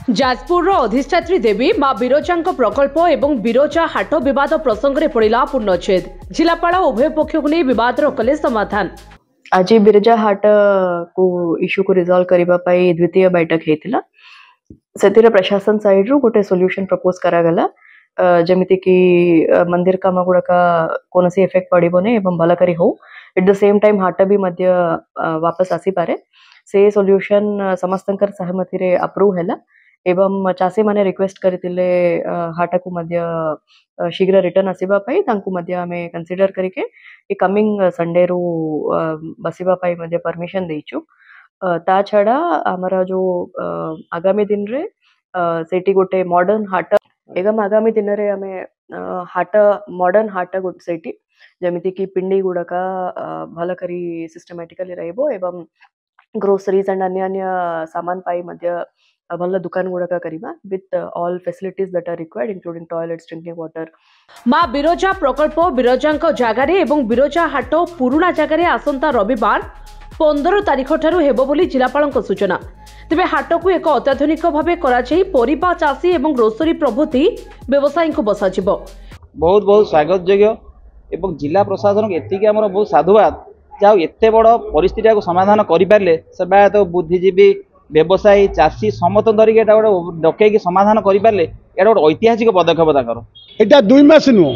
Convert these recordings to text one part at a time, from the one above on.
जाजपुर अधिष्ठात्री देवी मां बिरोजा प्रकल्प एवं बिरोजा हाट विवाद प्रसंग में पड़ा पूर्णच्छेद। जिलापाल उभय पक्ष को नहीं विवाद कले समाधान। आज बिरजा हाट को इश्यू को रिजॉल्व करने द्वितीय बैठक होता से प्रशासन साइड रू गोटे सोल्यूशन प्रपोज करागला जमिति कि मंदिर काम गुड़ाक कौन इफेक्ट पड़ोनी एवं भल करी हो एट द सेम टाइम हाट भी मध्य वापस आसी पारे से सोल्यूशन समस्तंकर सहमति रे अप्रूव हैला एवं चाषी माने रिक्वेस्ट करथिले हाट को मध्य शीघ्र रिटर्न आसीबा पई तांकु मध्य हमें कंसीडर करके ए कमिंग संडे रू बसीबा पई मध्य परमिशन देइछु। ता छड़ा हमारा जो आगामी दिन रे सेठी गोटे मॉडर्न हाट एवं आगामी दिन रे हमें हाट मॉडर्न हाट गोटे सेठी जमिति कि पिंडी गुड़ाक भल करी सिस्टमैटिकली रहबो एवं ग्रोसरीज एंड अन्य अन्य सामान पाई मध्य भल दुकान गुड़ाक करिबा with all facilities that are required including toilets drinking water. Maa Biraja प्रकल्प बिरोजा जगार एवं बिरोजा हाट पुराणा जगार आसंता रविवार 15 तारिख ठारू हेबो बोली जिलापाल सूचना। तेबे हाट को एक अत्याधुनिक भाव परिबा चाषी एवं ग्रोसरी प्रभृति व्यवसायी को बसाजिबो। बहुत बहुत स्वागत योग्य एवं जिला प्रशासन एतिक आमर बहुत साधुवाद जाओ एत बड़ परिस्थिति को समाधान करें से तो बुद्धिजीवी व्यवसायी चाषी समस्त धरिक गोटे डकई समाधान करें एटा गोटे ऐतिहासिक पदक्षेप। एटा 2 मास नुह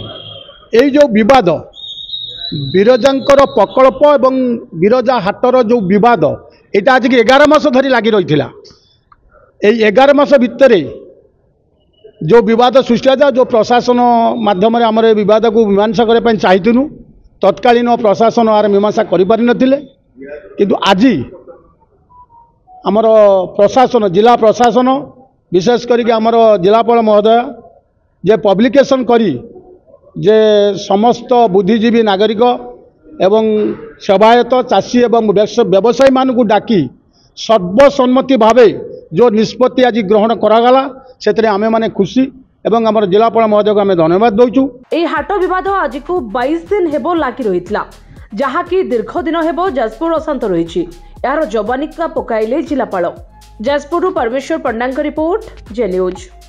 यही जो विवाद बिरजांकर प्रकल्प एवं बिरजा हाटर जो विवाद यहाँ आज 11 मास धरी लगी रही है। 11 मास भितर जो विवाद सृष्टि था जो प्रशासन माध्यम आम विवाद को मीमांसा करने चाहिए तत्कालीन प्रशासन आर मीमांसा किंतु आज आमर प्रशासन जिला प्रशासन विशेष करके आमर जिलापाल महोदय जे पब्लिकेशन करी जे समस्त बुद्धिजीवी नागरिक एवं सेवायत चाषी एवं व्यवसायी मान को डाकी सर्वसम्मति भावे जो निष्पत्ति आज ग्रहण करागला से आमे माने खुशी एवं आमर जिलापाल महोदय को आमे धन्यवाद दौचु। ए हाट विवाद आज को 22 दिन हेबो लागी रहितला जहाँकि दीर्घ दिन हेबो जाजपुर अशांत रही यार जवानिका पकाइले जिलापाल। जाजपुर परमेश्वर पंडा रिपोर्ट जे न्यूज।